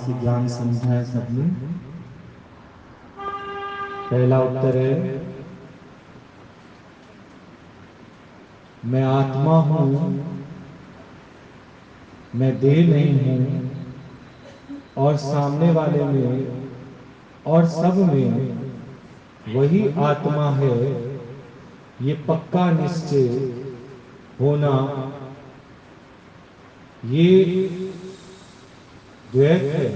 से ज्ञान समझा है सबने। पहला उत्तर है, मैं आत्मा हूं, मैं देह नहीं हूं, और सामने वाले में और सब में वही आत्मा है, ये पक्का निश्चय होना, ये द्वैत है।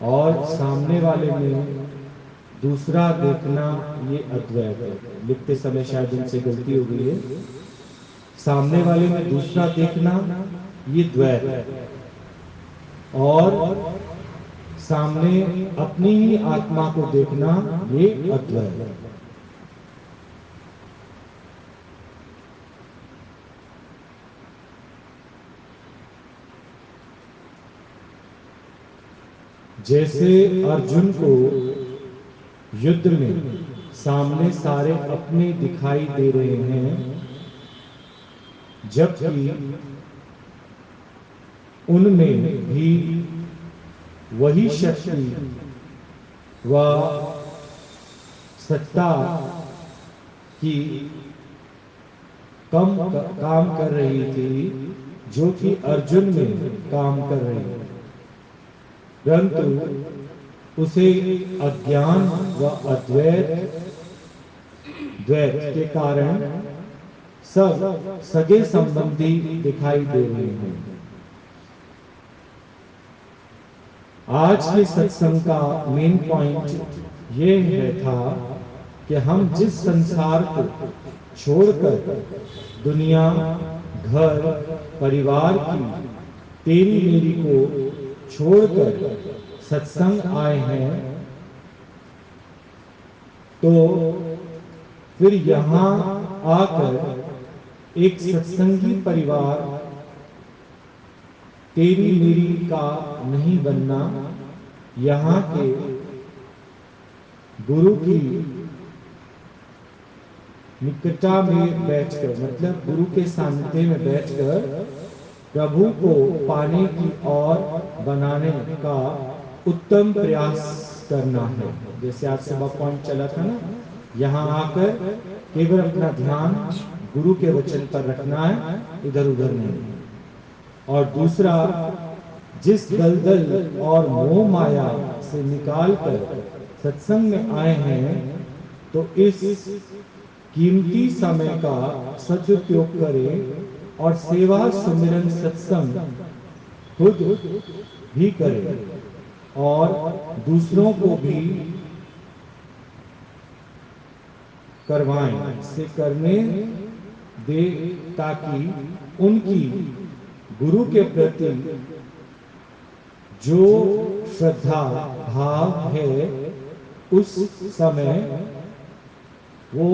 और सामने वाले में दूसरा देखना, ये अद्वैत है। लिखते समय शायद उनसे गलती हो गई है। सामने वाले में दूसरा देखना, ये द्वैत है। और सामने अपनी ही आत्मा को देखना, ये अद्वैत है। जैसे अर्जुन को युद्ध में सामने सारे अपने दिखाई दे रहे हैं, जबकि उनमें भी वही शक्ति व सत्ता की काम कर रही थी, जो कि अर्जुन में काम कर रही है, परंतु उसे अज्ञान व द्वैत के कारण सब सगे संबंधी दिखाई दे रहे हैं। आज के सत्संग का मेन पॉइंट ये है था कि हम जिस संसार को छोड़कर दुनिया, घर, परिवार की, तेरी मेरी को छोड़कर सत्संग आए हैं, तो फिर यहाँ आकर एक सत्संगी परिवार तेरी मेरी का नहीं बनना, यहाँ के गुरु की निकटता में बैठकर, मतलब गुरु के सानिध्य में बैठकर प्रभु को पाने की और बनाने का उत्तम प्रयास करना है। जैसे आज सुबह पॉइंट चला था ना, यहाँ आकर केवल अपना ध्यान गुरु के वचन पर रखना है, इधर उधर नहीं। और दूसरा, जिस दलदल और मोह माया से निकालकर सत्संग में आए हैं, तो इस कीमती समय का सदुपयोग करें और सेवा सुमिरन सत्संग खुद भी करें और दूसरों को भी करवाएं, से करने दे, ताकि उनकी गुरु के प्रति जो श्रद्धा भाव है, उस समय वो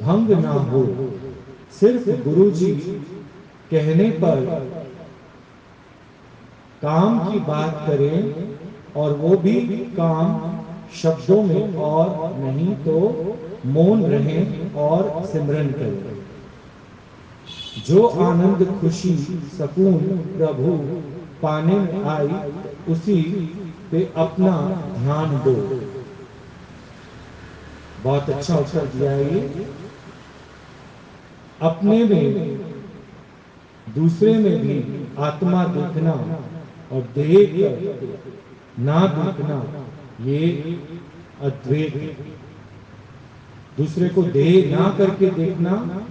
भंग ना हो। सिर्फ गुरु जी कहने पर काम की बात करें, और वो भी काम शब्दों में, और नहीं तो मौन रहें और सिमरन करें। जो आनंद, खुशी, सुकून प्रभु पाने में आई, उसी पे अपना ध्यान दो। बहुत अच्छा उत्तर दिया है ये। अपने में, दूसरे में भी आत्मा देखना और देख ना देखना, ये अद्वैत है। दूसरे को देह ना करके देखना,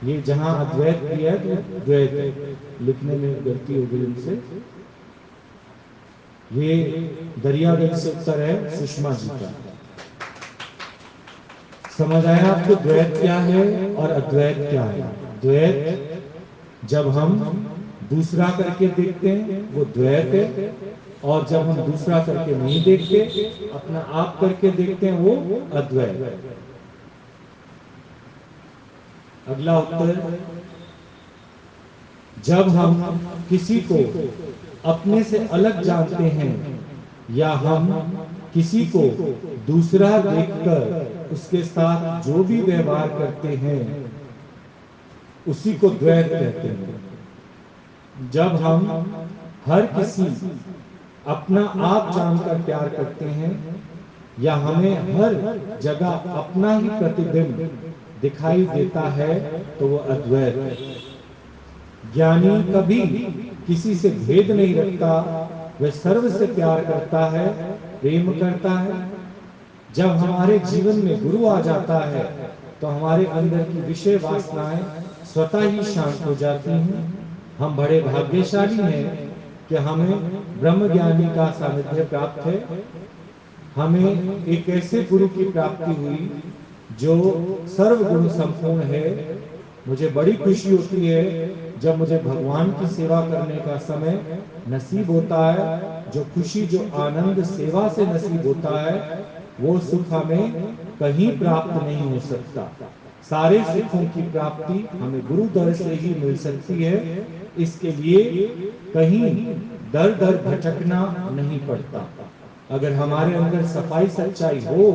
ये जहां अद्वैत किया है तो द्वैत है। लिखने में गलती हो गई उनसे। ये दरियागंज से उत्तर है सुषमा जी का। समझ आया आपको द्वैत क्या है और अद्वैत क्या है? द्वैत जब हम दूसरा करके देखते हैं वो द्वैत है, और जब हम दूसरा करके नहीं देखते, अपना आप करके देखते हैं, वो अद्वैत है। अगला उत्तर, जब हम किसी को अपने से अलग जानते हैं, या हम किसी को दूसरा देखकर उसके साथ जो भी व्यवहार करते हैं, उसी को द्वैत कहते हैं। जब हम हर किसी अपना आप जानकर प्यार करते हैं या हमें हर जगह अपना ही प्रतिबिंब दिखाई देता है तो वो अद्वैत है। ज्ञानी कभी किसी से भेद नहीं रखता, वह सर्व से प्यार करता है, प्रेम करता है। जब हमारे जीवन में गुरु आ जाता है तो हमारे अंदर की विषय वासनाएं स्वतः ही शांत हो जाती हैं। हम बड़े भाग्यशाली हैं कि हमें ब्रह्म ज्ञानी का सानिध्य प्राप्त है। हमें एक ऐसे गुरु की प्राप्ति हुई जो सर्व गुण संपूर्ण है। मुझे बड़ी खुशी होती है जब मुझे भगवान की सेवा करने का समय नसीब होता है। जो खुशी, जो आनंद सेवा से नसीब होता है, वो सुख हमें कहीं प्राप्त नहीं हो सकता। सारे सुखों की प्राप्ति हमें गुरु दर से ही मिल सकती है। इसके लिए कहीं दर दर भटकना नहीं पड़ता। अगर हमारे अंदर सफाई सच्चाई हो,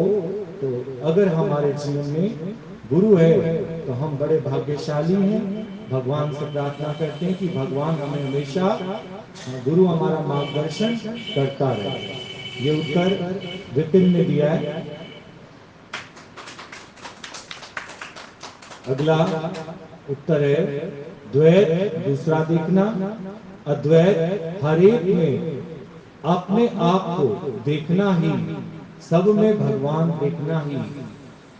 तो अगर हमारे जीवन में गुरु है तो हम बड़े भाग्यशाली हैं। भगवान से प्रार्थना करते हैं कि भगवान हमें हमेशा, गुरु हमारा मार्गदर्शन करता रहे। ये उत्तर विपिन ने दिया है। अगला उत्तर है द्वैत दूसरा देखना। अद्वैत हर एक में अपने आप को देखना ही, सब में भगवान देखना ही।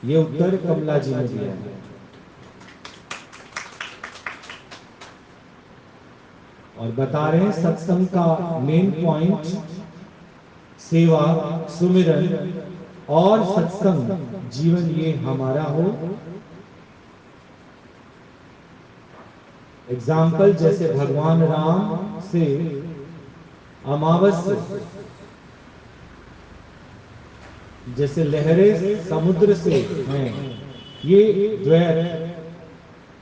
ये उत्तर कमला जी ने दिया है। और बता रहे हैं सत्संग का मेन पॉइंट सेवा, सुमिरन और सत्संग जीवन ये हमारा हो। एग्जाम्पल जैसे भगवान राम से अमावस्या, जैसे लहरें समुद्र से हैं, ये द्वैत।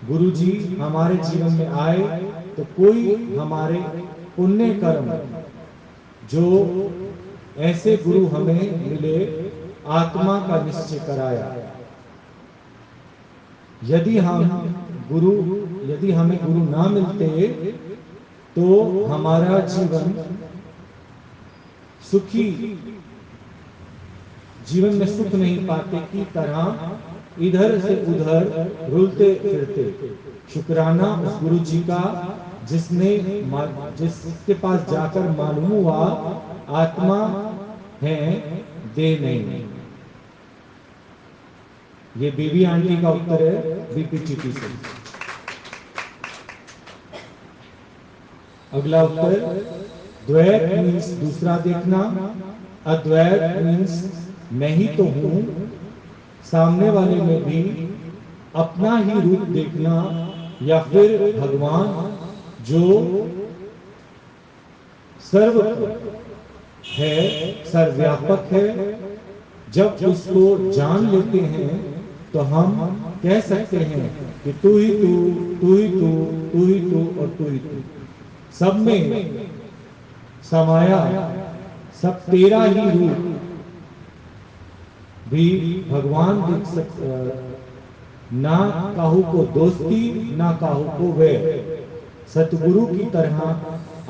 गुरु जी हमारे जीवन में आए तो कोई हमारे पुण्य कर्म, जो ऐसे गुरु हमें मिले, आत्मा का निश्चय कराया। यदि हमें गुरु ना मिलते तो हमारा जीवन सुखी, जीवन में सुख नहीं पाते की तरह इधर से उधर रुलते फिरते। शुक्राना उस गुरु जी का जिसके पास जाकर मालूम हुआ आत्मा है, देह नहीं। ये बेबी आंटी का उत्तर है बीपीटीपी से। अगला उत्तर द्वैत मीन्स दूसरा देखना। अद्वैत मीन्स मैं ही तो हूं, सामने वाले में भी अपना ही रूप देखना, या फिर भगवान जो सर्व है, सर्वव्यापक है। जब उसको जान लेते हैं तो हम कह सकते हैं कि तू ही तू, तू ही तू, तू ही तू और तू ही तू। सब में समाया, सब तेरा ही रूप भी भगवान दिख सकता। ना काहू को दोस्ती, ना काहू को वैर। सतगुरु की तरह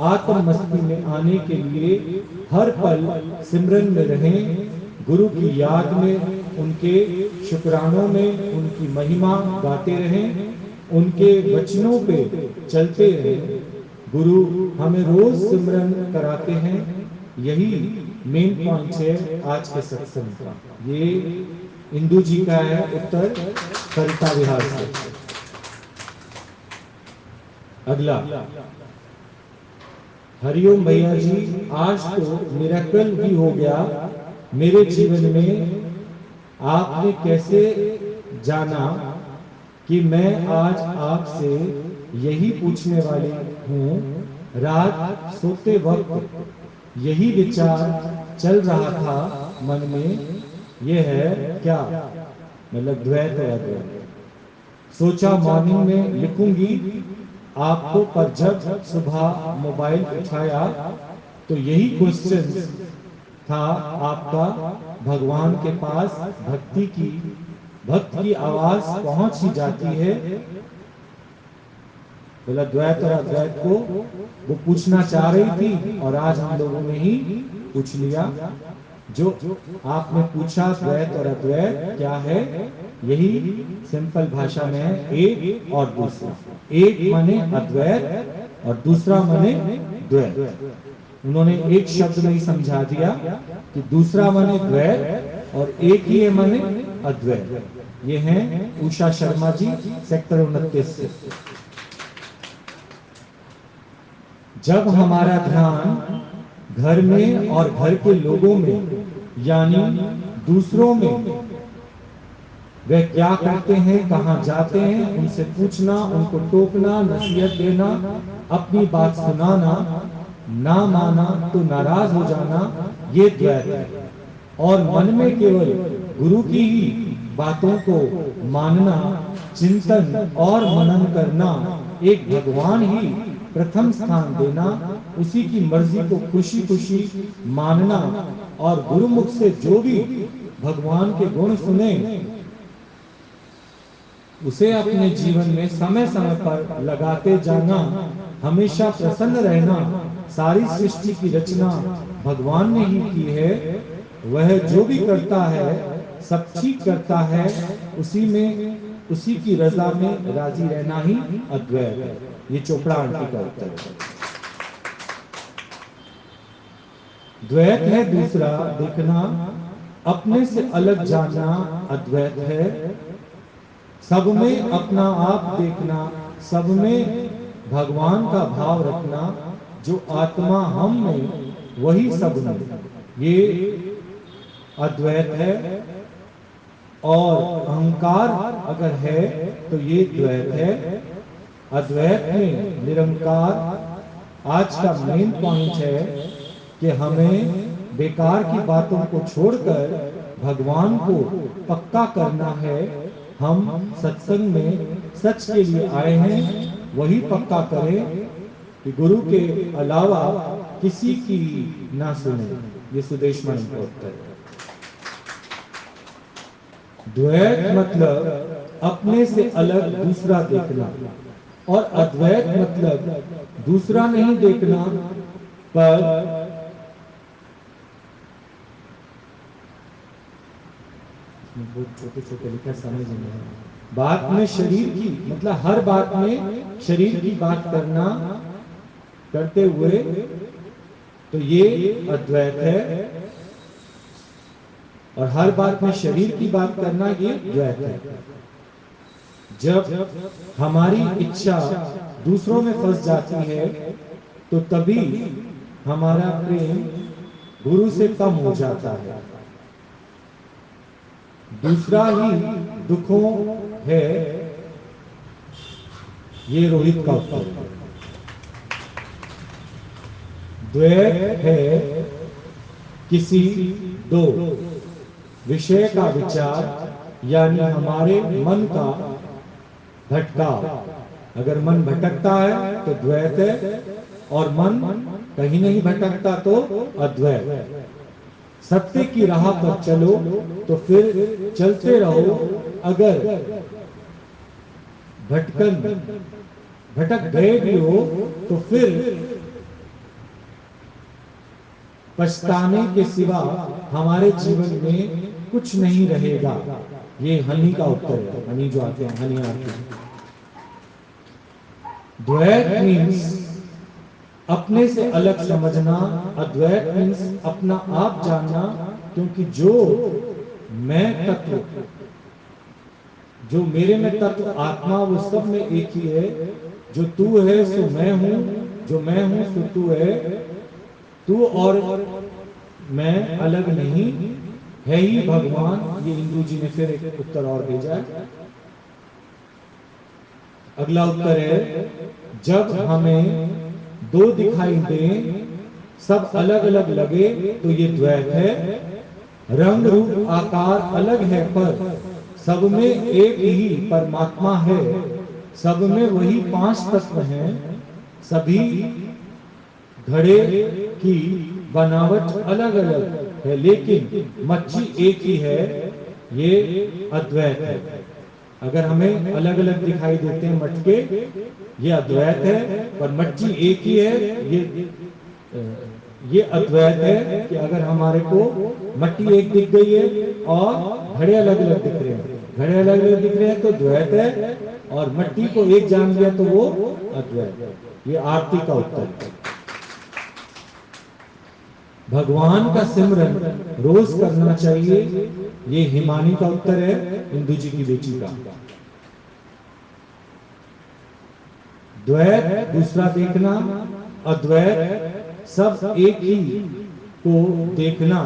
आत्म मस्ती में आने के लिए हर पल सिमरन में रहें, गुरु की याद में, उनके शुक्रानों में उनकी महिमा गाते रहें, उनके वचनों पे चलते रहें। गुरु हमें रोज सिमरन कराते हैं। यही मेन पॉइंट है आज के सत्संग का। ये इंदु जी का है उत्तर सरिता विहार से। अगला, हरिओम भैया जी, आज तो मिरेकल भी हो गया मेरे जीवन में। आपने कैसे जाना कि मैं आज आपसे यही पूछने वाली हूँ। रात सोते वक्त यही विचार चल रहा था मन में, यह है क्या, मतलब द्वैत है अद्वैत। सोचा मॉर्निंग में लिखूंगी आपको, पर जब सुबह मोबाइल उठाया तो यही क्वेश्चन था आपका। भगवान के पास भक्त की आवाज पहुंच ही जाती है। बोला द्वैत और अद्वैत को वो पूछना चाह रही थी और आज हम लोगों ने ही पूछ लिया। जो आपने पूछा द्वैत और अद्वैत क्या है, यही सिंपल भाषा में है एक और दूसरा। एक माने अद्वैत और दूसरा माने द्वैत। उन्होंने एक शब्द में ही समझा दिया कि दूसरा माने द्वैत और एक ही है माने अद्वैत। ये हैं उषा शर्मा जी, सेक्टर 29 से। जब हमारा ध्यान घर में और घर के लोगों में यानी दूसरों में, वे क्या करते हैं, कहाँ जाते हैं, उनसे पूछना, उनको टोकना, नसीहत देना, अपनी बात सुनाना, ना माना तो नाराज हो जाना, ये द्वैत है। और मन में केवल गुरु की ही बातों को मानना, चिंतन और मनन करना, एक भगवान ही प्रथम स्थान देना, उसी की मर्जी को खुशी खुशी मानना और गुरुमुख से जो भी भगवान के गुण सुने उसे अपने जीवन में समय समय पर लगाते जाना, हमेशा प्रसन्न रहना। सारी सृष्टि की रचना भगवान ने ही की है, वह जो भी करता है सब ठीक करता है, उसी में उसी की रजा में राजी रहना ही अद्वैत है। ये चोपड़ा आंटी का उत्तर है। द्वैत है दूसरा देखना, अपने से अलग जानना अद्वैत है। सब में अपना आप देखना, सब में भगवान का भाव रखना, जो आत्मा हम में वही सब में, ये अद्वैत है। और अहंकार अगर है तो ये द्वैत है। अद्वैत में निरंकार आज का मेन पॉइंट है कि हमें बेकार की बातों को छोड़कर भगवान को पक्का करना है। हम सत्संग में सच के लिए आए हैं, वही पक्का करें कि गुरु के अलावा किसी की ना सुने। ये सुदेश मणि का उत्तर है। द्वैत मतलब अपने से अलग दूसरा देखना, और अद्वैत मतलब दूसरा नहीं देखना पर छोटे छोटे लिखा समझ नहीं है। बात में शरीर की मतलब हर बात में शरीर की बात करना करते हुए तो ये अद्वैत है, और हर बात में शरीर की बात करना ये द्वैत है। जब हमारी इच्छा दूसरों में फंस जाती है तो तभी हमारा प्रेम गुरु से कम हो जाता है। दूसरा ही दुखों है, ये रोहित का उत्तर है। द्वैत है किसी दो विषय का विचार यानी हमारे मन का भटकाव। अगर मन भटकता है तो द्वैत है, और मन कहीं नहीं भटकता तो अद्वैत। सत्य की राह पर चलो तो फिर चलते रहो, अगर भटक गए भी हो तो फिर पछताने के सिवा हमारे जीवन में कुछ नहीं रहेगा। ये हनी का उत्तर है। हनी जो आते हैं, हनी आते हैं। द्वैत मीन्स अपने से अलग समझना, अद्वैत मीन्स अपना आप जानना, क्योंकि जो मैं तत्व, जो मेरे में तत्व आत्मा, वो सब में एक ही है। जो तू है सो मैं हूं, जो मैं हूं सो तू है। तू और मैं अलग नहीं है ही भगवान। ये इंदु जी ने फिर एक उत्तर और भेजा है। अगला उत्तर है, जब हमें दो दिखाई दे, सब अलग अलग लगे तो ये द्वैत है। रंग रूप आकार अलग है पर सब में एक ही परमात्मा है। सब में वही पांच तत्व हैं। सभी घड़े की बनावट अलग अलग है लेकिन मच्छी एक ही है। ये अद्वैत है। अगर हमें अलग अलग दिखाई देते हैं मटके, ये अद्वैत है, पर मच्छी एक ही है, ये अद्वैत है कि अगर हमारे को मट्टी एक दिख गई है और घड़े अलग अलग दिख रहे हैं, घड़े अलग अलग दिख रहे हैं तो द्वैत है, और मट्टी को एक जान लिया तो वो अद्वैत है। ये आरती का उत्तर है। भगवान का सिमरन रोज करना चाहिए, ये हिमानी का उत्तर है, इंदु जी की बेटी का। द्वैत दूसरा देखना, अद्वैत सब एक ही को देखना,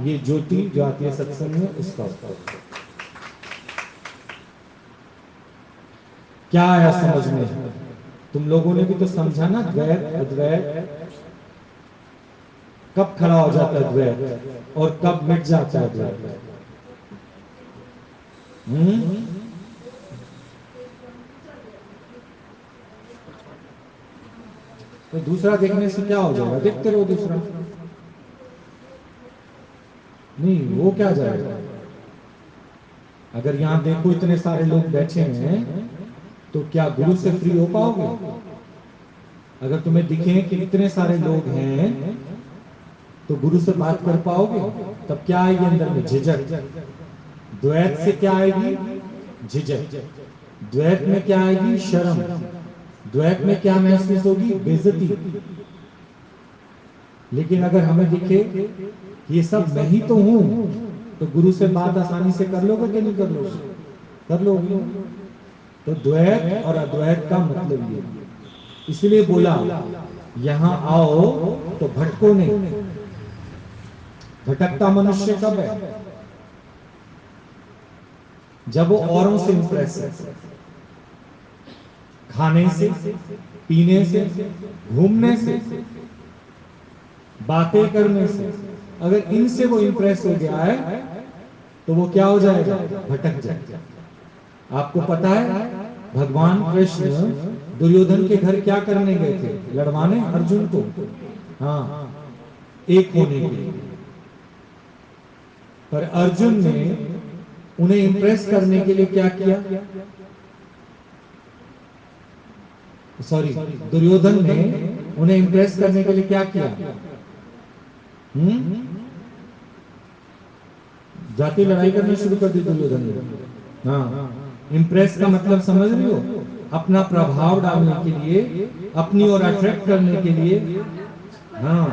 ये ज्योति जो आती है सत्संग में, उसका उत्तर। क्या आया समझ में? तुम लोगों ने भी तो समझा ना, द्वैत अद्वैत कब खड़ा हो जाता है द्वैत, और कब मिट जाता है द्वैत। तो दूसरा देखने से क्या हो जाएगा? देखते रहो दूसरा, नहीं वो क्या जाएगा। अगर यहां देखो इतने सारे लोग बैठे हैं, तो क्या गुरु से फ्री हो पाओगे? अगर तुम्हें दिखे कि इतने सारे लोग हैं, तो गुरु से बात कर पाओगे? तब क्या आएगी अंदर में? झिझक। द्वैत से क्या आएगी? झिझक। द्वैत में क्या आएगी? शर्म। द्वैत में क्या महसूस होगी? बेइज्जती। लेकिन अगर हमें दिखे ये सब मैं ही तो हूं, तो गुरु से बात आसानी से कर लोगे कि नहीं कर लोगे? कर लोगे। तो द्वैत और अद्वैत का मतलब ये, इसलिए बोला यहां आओ तो भटको नहीं। भटकता मनुष्य कब है? जब वो औरों से इंप्रेस है, खाने से, पीने से, घूमने से, बातें करने से। अगर इनसे वो इंप्रेस हो गया है तो वो क्या हो जाएगा? भटक जाएगा। आपको पता है भगवान कृष्ण दुर्योधन के घर क्या करने गए थे? लड़वाने अर्जुन को, हाँ, एक होने के लिए। पर अर्जुन ने उन्हें इंप्रेस करने के लिए क्या किया? सॉरी, दुर्योधन ने उन्हें इंप्रेस करने के लिए क्या किया? जाति लड़ाई करनी शुरू कर दी दुर्योधन ने। हाँ, इंप्रेस का मतलब समझ रही हो? अपना प्रभाव डालने के लिए, अपनी ओर अट्रैक्ट करने के लिए। हाँ,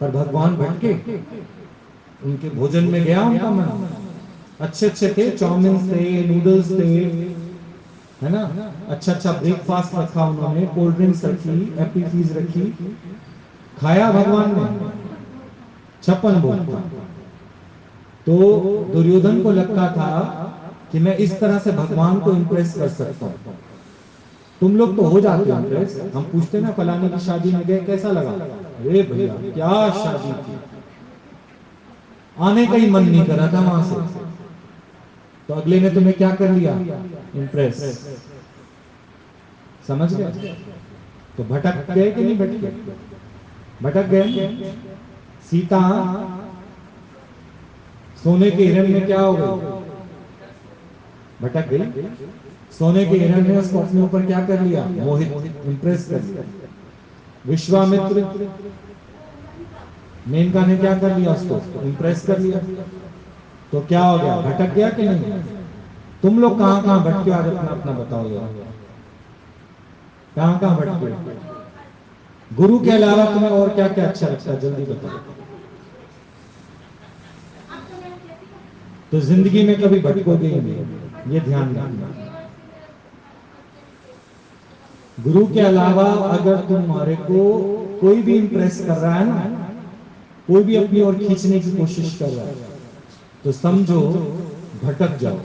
पर भगवान भटके, उनके भोजन में गया उनका मन। अच्छे अच्छे थे, चाउमीन थे, नूडल्स थे, है ना, अच्छा अच्छा ब्रेकफास्ट रखा उन्होंने, कोल्ड ड्रिंक्स रखी, एप्पल फीज रखी, खाया भगवान ने 56 भोग था। तो दुर्योधन को लगता था कि मैं इस तरह से भगवान को इंप्रेस कर सकता हूं। तुम लोग तो हो जाते हो इंप्रेस। हम पूछते ना फलाने की शादी में गए, कैसा लगा? अरे भैया क्या शादी थी, आने का ही मन नहीं कर रहा था वहां से। तो अगले ने तुम्हें क्या कर लिया? इंप्रेस। समझ गए? तो भटक गए कि नहीं भटके? भटक गए। सीता सोने के हिरण में क्या हो गई? भटक गई। सोने के हिरण ने उसको अपने ऊपर क्या कर लिया? मोहित, इंप्रेस कर लिया। विश्वामित्र, मेनका ने क्या कर लिया? उसको इंप्रेस कर लिया। तो क्या हो गया? भटक गया कि नहीं? तुम लोग कहां कहां भटके? आज अपना अपना बताओ यार, कहां कहां भटके? गुरु के अलावा तुम्हें और क्या क्या अच्छा लगता है? जल्दी बताओ। तो जिंदगी में कभी भटकोगे ही नहीं, ये ध्यान रखना। गुरु के अलावा अगर तुम्हारे को कोई भी इंप्रेस कर रहा है ना, कोई भी अपनी ओर खींचने की कोशिश कर रहा है, तो समझो भटक जाओ।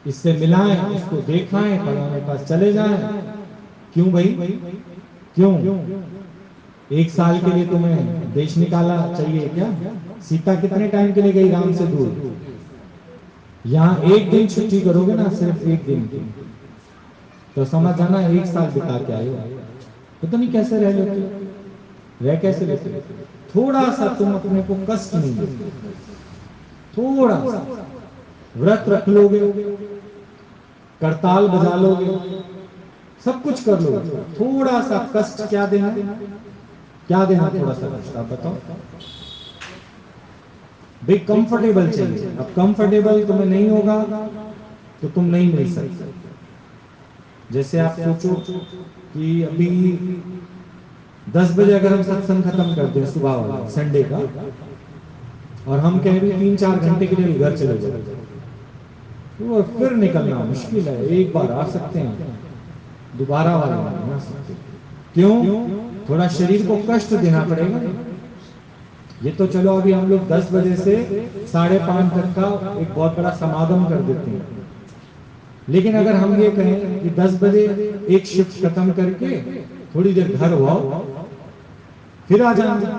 इससे मिलाएं, इसको देखाएं, फलाने पास चले जाएं। क्यों भाई? क्यों? 1 साल के लिए तुम्हें देश निकाला चाहिए क्या? सीता कितने टाइम के लिए गई राम से दूर? यहाँ 1 दिन छुट्टी करोगे ना, सिर्फ 1 दिन की, तो समझ जाना 1 साल बिता के आए हो। पता नहीं कैसे रह लेते, रह कैसे लेते? थोड़ा सा तुम अपने को कष्ट नहीं देते। थोड़ा सा व्रत रख लोगे, करताल बजा लोगे, सब कुछ कर लोगे, थोड़ा सा कष्ट क्या देना, क्या देना थोड़ा सा कष्ट, आप बताओ भाई। कंफर्टेबल चाहिए, अब कंफर्टेबल तुम्हें नहीं होगा तो तुम नहीं मिल सकते। जैसे आप सोचो कि अभी 10 बजे अगर हम सत्संग खत्म कर दें सुबह वाला संडे का, और हम कह रहे 3-4 घंटे के लिए घर चले जाए, तो फिर निकलना मुश्किल है। एक बार आ सकते हैं, दोबारा वाले नहीं आ सकते। क्यों? थोड़ा शरीर को कष्ट देना पड़ेगा। ये तो चलो अभी हम लोग 10 बजे से 5:30 तक का एक बहुत बड़ा समागम कर देते हैं, लेकिन अगर हम ये कहें कि 10 बजे एक शिफ्ट खत्म करके थोड़ी देर घर हुआ फिर आ जाना,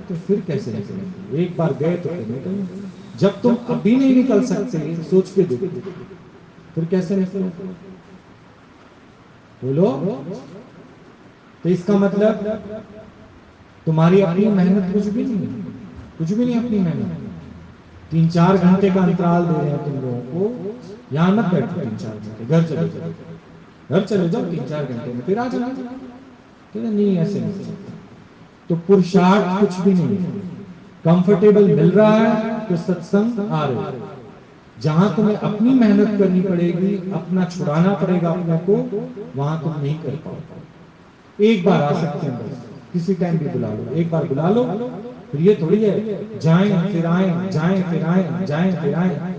तो फिर कैसे निकलेंगे? एक बार गए तो फिर निकलेंगे। जब तुम अभी नहीं निकल सकते, सोच के देखो फिर कैसे निकलोगे? बोलो। तो इसका मतलब तुम्हारी अपनी मेहनत कुछ भी नहीं, कुछ भी नहीं अपनी मेहनत। 3-4 घंटे का अंतराल दे रहे हैं तुम लोगों को, यहां मत बैठो 3-4 घंटे, घर चले जाओ, घर चले जाओ 3-4 घंटे में फिर आ जाना। ठीक है? नहीं, ऐसे नहीं। तो पुरुषार्थ कुछ भी नहीं है, कंफर्टेबल मिल रहा है तो सत्संग आ रहे हो। जहां तुम्हें अपनी मेहनत करनी पड़ेगी, अपना छुड़ाना पड़ेगा अपने को, वहां तुम नहीं कर पाओगे। एक बार आ सकते हैं बस, किसी टाइम भी बुला लो, एक बार बुला लो, फिर ये थोड़ी है जाएं फिर आए, जाएं फिर आए, जाएं फिर आए,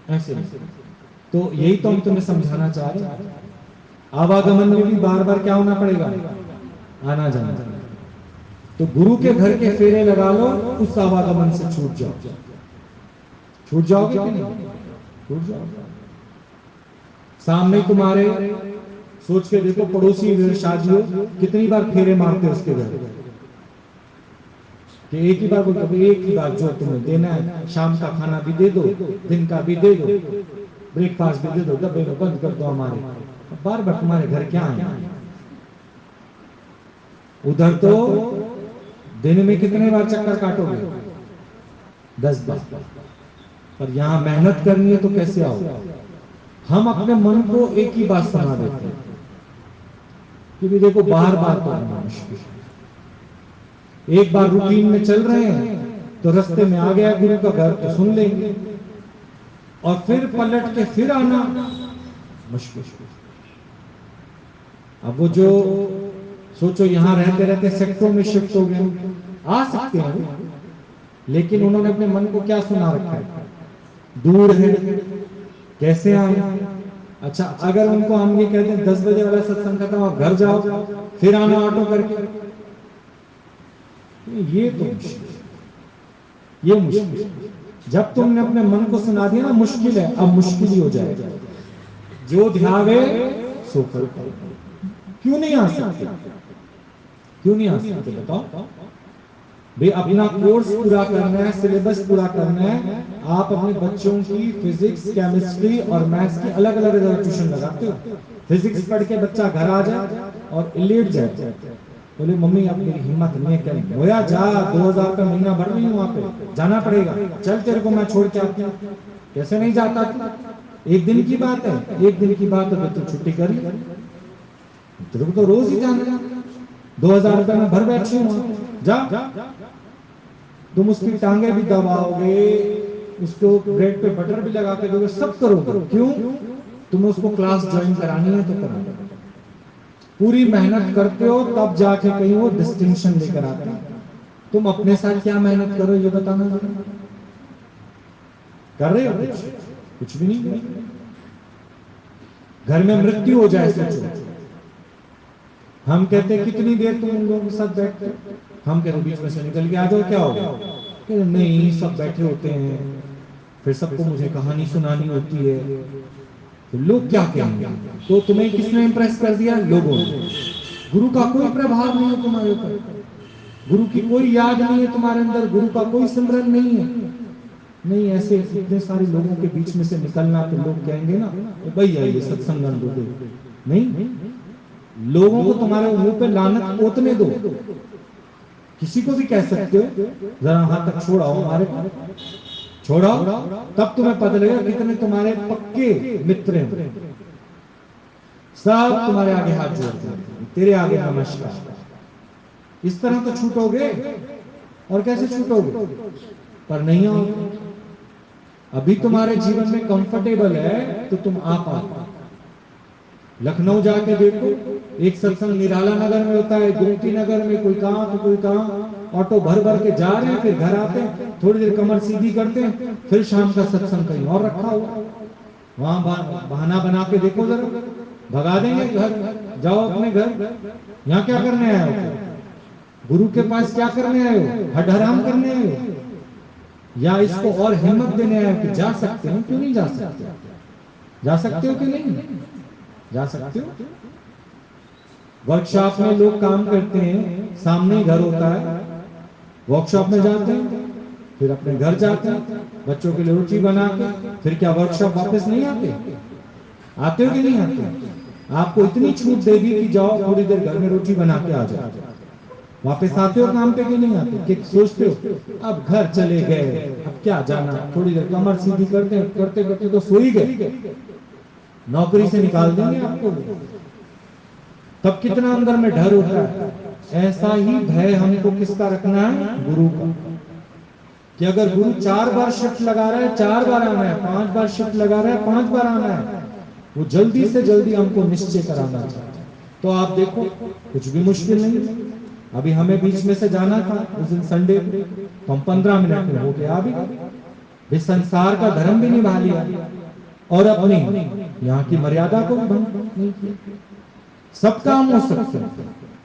ऐसे नहीं। तो यही तो हम तुम्हें समझाना चाह रहे हैं। आवागमन में भी बार बार क्या होना पड़ेगा? आना जाना। तो गुरु के घर के फेरे लगा लो, उस आवागमन से छूट जाओ। छूट जाओगे कि नहीं? छूट जाओगे। सामने तुम्हारे सोच के देखो, पड़ोसी शादियों कितनी बार फेरे मारते हैं उसके घर, कि एक ही बार बोलते, एक ही बार जो तुम्हें देना है, शाम का खाना भी दे दो, दिन का भी दे दो, ब्रेकफास्ट भी दे दो, डब्बे में बंद कर दो हमारे। बार बार तुम्हारे घर क्या है? उधर तो दिन में कितने बार चक्कर काटोगे? 10 बार। पर यहां मेहनत करनी है तो कैसे आओ? हम अपने मन को एक ही बात सुना देते हैं, क्योंकि देखो बार बार तो आना मुश्किल है। एक बार रूटीन में चल रहे हैं तो रास्ते में आ गया गुरु का घर तो सुन लेंगे, और फिर पलट के फिर आना मुश्किल। अब वो जो सोचो यहां रहते रहते सेक्टरों में शिफ्ट हो गए, आ सकते हैं, लेकिन उन्होंने अपने मन को क्या सुना रखा है? दूर है, कैसे आए? अच्छा, अगर उनको हम ये कहते हैं 10 बजे वाला सत्संग खत्म, आप घर जाओ फिर आना ऑटो करके, ये तो मुश्किल, ये मुश्किल। जब तुमने अपने मन को सुना दिया ना, मुश्किल है, अब मुश्किल ही हो जाएगा। जो ध्यावे सो फल पाए। क्यों नहीं आ सकते? क्यों नहीं आ सकते बताओ भाई? अपना कोर्स पूरा करना है, सिलेबस पूरा करना है। आप अपने बच्चों की फिजिक्स, केमिस्ट्री और मैथ्स की अलग अलग ट्यूशन लगाते हो। फिजिक्स पढ़ के बच्चा घर आ जाए और लेट जाए, बोले मम्मी अब मेरी हिम्मत नहीं है, क्या होया, जा 2000 का महीना भर रही हूँ, वहां पे जाना पड़ेगा, चल तेरे को मैं छोड़ के आती हूँ। कैसे नहीं जाता? एक दिन की बात है, एक दिन की बात है तो छुट्टी कर ली, तेरे को तो रोज ही जाना है। 2000 रुपए में भर बैठी हूँ, जा। तुम उसकी टांगे भी दबाओगे, उसको ब्रेड पे बटर भी लगा के दोगे, सब करोगे। क्यों? तुम्हें उसको क्लास ज्वाइन करानी है तो करो, पूरी मेहनत करते हो, तब जाके कहीं वो डिस्टिंक्शन लेकर आते हैं। तुम अपने साथ क्या मेहनत करो ये बताना जरा। कर रहे हो कुछ भी नहीं। घर में मृत्यु हो जाए सोचो, हम कहते कितनी देर तुम उन लोगों के साथ बैठते हो? हम कहते बीच में से निकल के आ जाओ, क्या होगा? कहते नहीं, सब बैठे होते हैं, फिर सबको मुझे कहानी सुनानी होती है, तो लोग क्या कहेंगे? तो तुम्हें किसने इंप्रेस कर दिया? लोगों ने। गुरु का कोई प्रभाव नहीं है तुम्हारे ऊपर, गुरु की कोई याद नहीं है तुम्हारे अंदर, गुरु का कोई सिमरन नहीं है। नहीं, ऐसे इतने सारे लोगों के बीच में से निकलना तो लोग कहेंगे ना, तो भैया ये सत्संग नहीं। लोगों को तुम्हारे मुंह पे लानत पोतने दो, किसी को भी कह सकते हो, जरा हाथ तक छोड़ाओ हमारे को, छोड़ो, तब तुम्हें पता लगेगा कितने तुम्हारे पक्के मित्र हैं। सब तुम्हारे आगे हाथ जोड़ते हैं, तेरे आगे नमस्कार। इस तरह तो छूटोगे, और कैसे छूटोगे? पर नहीं आओगे। अभी तुम्हारे जीवन में कंफर्टेबल है तो तुम आ पाओ। लखनऊ जाके देखो, एक सत्संग निराला नगर में होता है, गोमती नगर में, कोई कहां तो कोई कहां, ऑटो भर भर के जा रहे हैं, फिर घर आते हैं, थोड़ी देर कमर सीधी करते हैं, फिर शाम का सत्संग कहीं और रखा हुआ, वहां बहाना बना के देखो जरा, भगा देंगे घर, जाओ अपने घर। यहाँ क्या करने आए हो? गुरु के पास क्या करने आए हो? हड हराम करने आए हो, या इसको और हिम्मत देने आए हो कि जा सकते हो? क्यों नहीं जा सकते? जा सकते हो कि नहीं जा सकते हो? वर्कशॉप में लोग काम करते हैं, सामने ही घर होता है, वर्कशॉप में जाते हैं, फिर अपने घर जाते हैं, बच्चों के लिए रोटी बना के, फिर क्या वर्कशॉप वापस नहीं आते? आते हो कि नहीं आते? आपको इतनी छूट देगी कि जाओ थोड़ी देर घर में रोटी बना के आ जाओ, वापस आते हो काम पे कि नहीं आते? कि सोचते हो अब घर चले गए, अब क्या जाना, थोड़ी देर कमर सीधी करते करते करते तो सो ही गए, नौकरी से निकाल देंगे आपको। तब कितना अंदर में डर होता है। ऐसा ही भय हमको किसका रखना है? गुरु का। कि अगर गुरु 4 बार शिफ्ट लगा रहा है, 4 बार आना है, 5 बार शिफ्ट लगा रहा है, 5 बार आना है, वो जल्दी से जल्दी हमको निश्चय कराना चाहता है। तो आप देखो, कुछ भी मुश्किल नहीं। अभी हमें बीच में से जाना था उस दिन संडे को, तो हम 15 मिनट में होके आ भी गए। संसार का धर्म भी निभा लिया और अपनी यहाँ की मर्यादा को भी भंग नहीं किया। सब काम हो सकते हैं,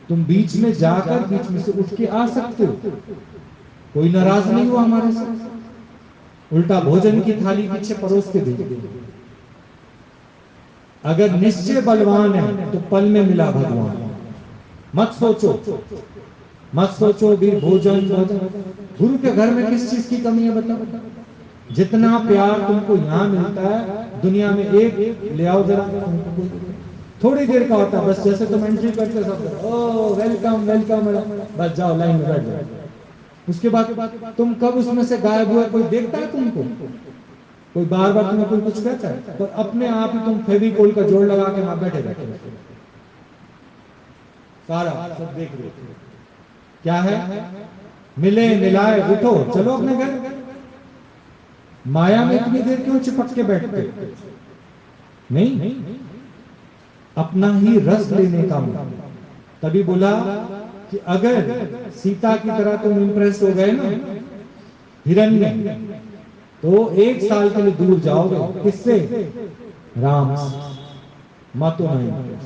तुम बीच में जाकर बीच में से उठ के आ सकते हो, कोई नाराज नहीं हुआ हमारे साथ, उल्टा भोजन की थाली पीछे परोस के दे दी। अगर निश्चय बलवान है तो पल में मिला भगवान। मत सोचो भी भोजन गुरु के घर में किस चीज की कमी है बताओ? जितना प्यार तुमको यहाँ मिलता है दुनिया में एक ले आओ जरा, थोड़ी देर का होता है बस। जैसे तुम एंट्री करते सब ओ वेलकम वेलकम, बस जाओ लाइन में बैठ जाओ। उसके बाद तुम कब उसमें से गायब हुए कोई देखता है तुमको? कोई बार बार तुम्हें कोई कुछ कहता है? तो अपने आप ही तुम फेविकोल का जोड़ लगा के वहां बैठे रहते हो, सारा सब देख रहे हो। क्या है? मिले मिलाए उठो चलो अपने घर। माया में इतनी देर क्यों चिपक के बैठते? नहीं, अपना ही रस लेने का मन। तभी बोला कि अगर सीता की तरह तुम इंप्रेस हो गए ना हिरण्य, तो 1 साल के लिए दूर जाओगे। किससे? राम से। मत नहीं,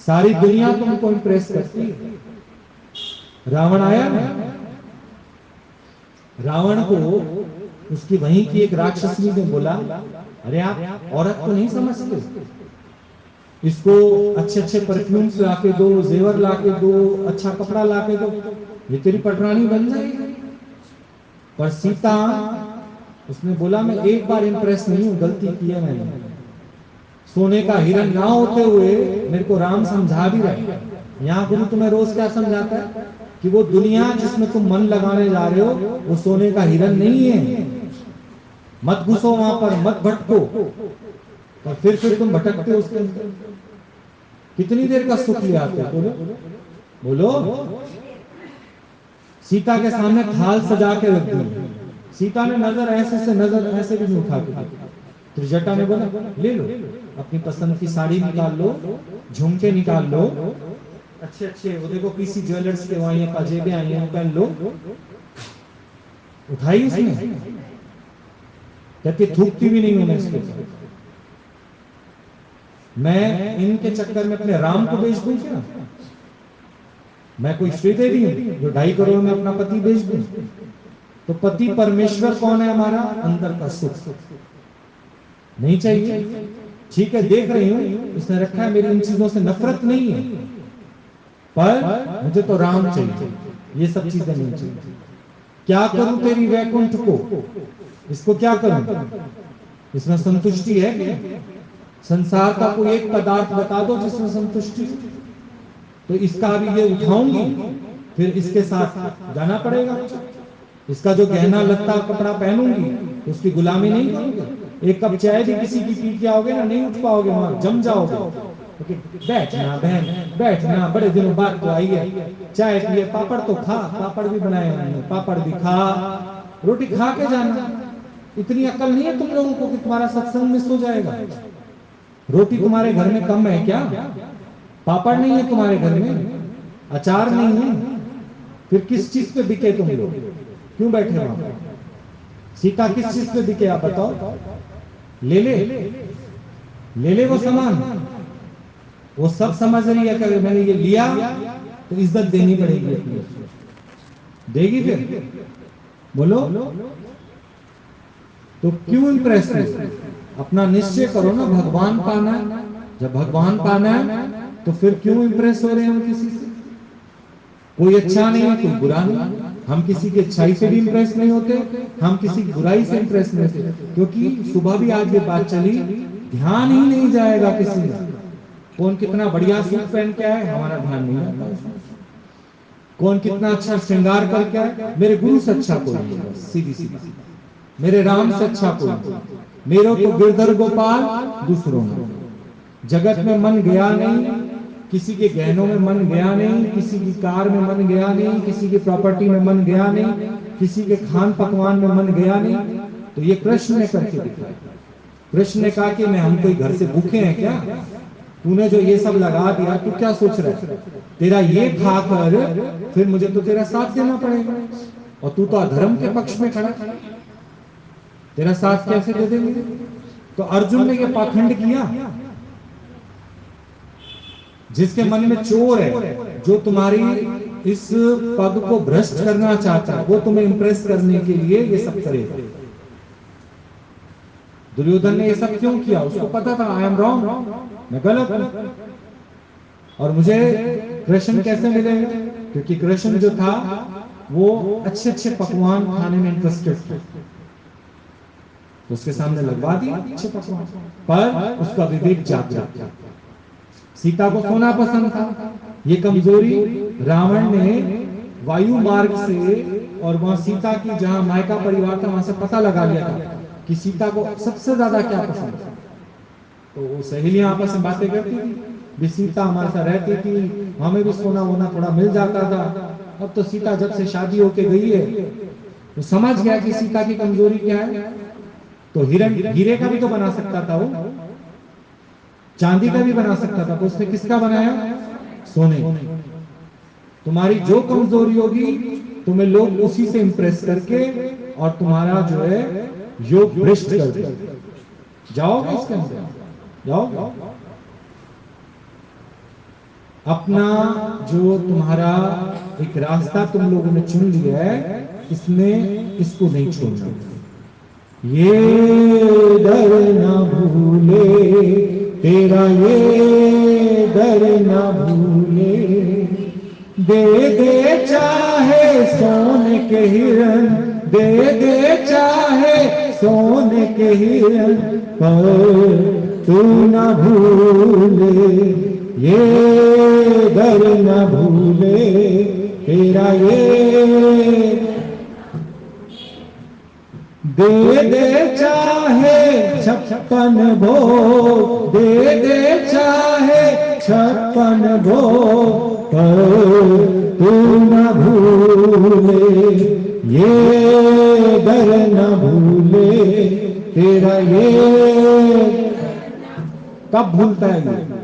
सारी दुनिया तुमको इंप्रेस करती है। रावण आया ना, रावण को उसकी वहीं की एक राक्षसी ने बोला, अरे आप औरत को नहीं समझते, इसको अच्छे अच्छे परफ्यूम्स लाके दो, जेवर लाके दो, अच्छा कपड़ा लाके दो, ये तेरी पटरानी बन जाएगी। पर सीता, उसने बोला मैं एक बार इंप्रेस नहीं हूं, गलती की है मैंने। सोने का हिरण ना होते हुए मेरे को राम समझा भी रहे। यहाँ गुरु तुम्हें रोज क्या समझाता है कि वो दुनिया जिसमें तुम मन लगाने जा रहे हो वो सोने का हिरण नहीं है, मत घुसो वहां पर, मत भटको। और फिर तुम भटकते हो उसके अंदर। कितनी देर का सुख ले आते हो? बोलो बोलो। सीता के सामने थाल सजा के रख दी, सीता ने नजर ऐसे से नजर ऐसे भी नहीं उठा के। त्रिजटा ने बोला ले लो, अपनी पसंद की साड़ी निकाल लो, झुमके निकाल लो, अच्छे अच्छे वो देखो पीसी ज्वेलर्स के वहां ये पाजेबे आई हैं, पहन लो। उठाई उसने, कहती थूकती भी नहीं हूं मैं इसके साथ। मैं इनके चक्कर में अपने राम को बेच दूं क्या? मैं कोई श्रीदेवी हूं जो 2.5 करोड़ में अपना पति बेच दूं? तो पति परमेश्वर कौन है हमारा? अंदर का सुख नहीं चाहिए। ठीक है देख रही हूं इसने रखा है, मेरी इन चीजों से नफरत नहीं है, पर मुझे तो राम चाहिए, ये सब चीजें नहीं चाहिए। क्या करूं तेरी वैकुंठ को? इसको क्या करूं? इसमें संतुष्टि है क्या? संसार का कोई एक पदार्थ बता दो जिसमें संतुष्टि, तो इसका अभी ये उठाऊंगी, फिर इसके साथ जाना पड़ेगा। इसका जो गहना लत्ता कपड़ा पहनूंगी, तो उसकी गुलामी नहीं करोगे? एक कप चाय भी किसी की पी के आओगे ना, नहीं उठ पाओगे, वहां जम जाओगे। तो बैठना बहन, बैठना, बड़े दिनों बाद तो आई है, चाय पिए, पापड़ तो खा, पापड़ भी बनाए हमने, पापड़ भी खा, रोटी खा के जाना। इतनी अकल नहीं है तुम लोगों को कि तुम्हारा सत्संग मिस हो जाएगा? रोटी तुम्हारे घर में कम है क्या? पापड़ नहीं है तुम्हारे घर में? अचार नहीं है? फिर किस चीज पे बिके तुम लोग? क्यों बैठे वहां? सीता किस चीज पे बिके आप बताओ? ले ले वो सामान। वो सब समझ रही है कि अगर मैंने ये लिया तो इज्जत देनी पड़ेगी अपनी, देगी फिर? बोलो। तो क्यों इंप्रेस नहीं? अपना निश्चय करो ना, भगवान पाना है। जब भगवान पाना है तो फिर क्यों इंप्रेस हो रहे हैं हम किसी से? कोई अच्छा नहीं है, कोई बुरा नहीं। हम किसी की अच्छाई से भी इंप्रेस नहीं होते, हम किसी की बुराई से इंप्रेस नहीं होते, क्योंकि सुबह भी आज ये बात चली, ध्यान ही नहीं जाएगा किसी में। कौन कितना बढ़िया सूट पहन के आए, हमारा ध्यान नहीं आता उसमें। कौन कितना अच्छा श्रृंगार करके आए, मेरे गुरु से अच्छा कोई नहीं है, सीधी सीधी। मेरे राम से अच्छा कोई नहीं, मेरे तो गिरधर गोपाल दूसरों में। जगत में मन गया नहीं, किसी के गहनों में मन गया नहीं, किसी की कार में मन गया नहीं, किसी की प्रॉपर्टी में मन गया नहीं, किसी के खान पकवान में मन गया नहीं। तो ये कृष्ण ने करके दिखाया। कृष्ण ने कहा कि मैं, हम कोई घर से भूखे हैं क्या? तूने जो ये सब लगा दिया, तू क्या सोच रहा है? तेरा ये खाकर फिर मुझे तो तेरा साथ देना पड़ेगा, और तू तो अधर्म के पक्ष में खड़ा, तेरा साथ कैसे दे देंगे? तो अर्जुन ने ये पाखंड किया। जिसके मन में चोर है, जो तुम्हारी इस पग को भ्रष्ट करना चाहता है, वो तुम्हें इंप्रेस करने के लिए ये सब करेगा। दुर्योधन ने ये सब क्यों किया? उसको पता था आई एम रॉन्ग, मैं गलत हूं, और मुझे कृष्ण कैसे मिलेगा? क्योंकि कृष्ण जो था वो अच्छे अच्छे पकवान खाने में इंटरेस्टेड था, तो उसके सामने लगवा दिया अच्छे पकवान, पर उसका विवेक जागृत था। सीता को सोना पसंद था, ये कमजोरी रावण ने वायु मार्ग से, और वहां सीता की जहां मायका परिवार था वहां से पता लगा लिया था कि सीता को सबसे ज्यादा क्या पसंद था। तो वो सहेलियां आपस में बातें करती थी, भी सीता हमारे साथ रहती थी, हमें भी सोना वोना थोड़ा मिल जाता था। अब तो सीता जब से शादी होके गई है तो समझ गया कि सीता की कमजोरी क्या है। तो हीरे का भी तो बना सकता था वो, चांदी का भी बना सकता था, तो उसने किसका बनाया? सोने। तुम्हारी जो कमजोरी होगी तुम्हें लोग उसी से इंप्रेस करके और तुम्हारा जो है योग भ्रष्ट कर दे। जाओगे इसके अंदर? जाओ। अपना जो तुम्हारा एक रास्ता तुम लोगों ने चुन लिया है, इसमें इसको नहीं छोड़ना। ये डर न भूले तेरा, ये डर न भूले, दे दे चाहे सोने के हिरन, दे दे चाहे सोने के हिरन, पर तू न भूले, ये डर न भूले तेरा, ये दे दे चाहे 56 भोग, दे दे चाहे 56 भोग, पर तू न भूले, ये डर न भूले तेरा, ये कब भूलता है ये?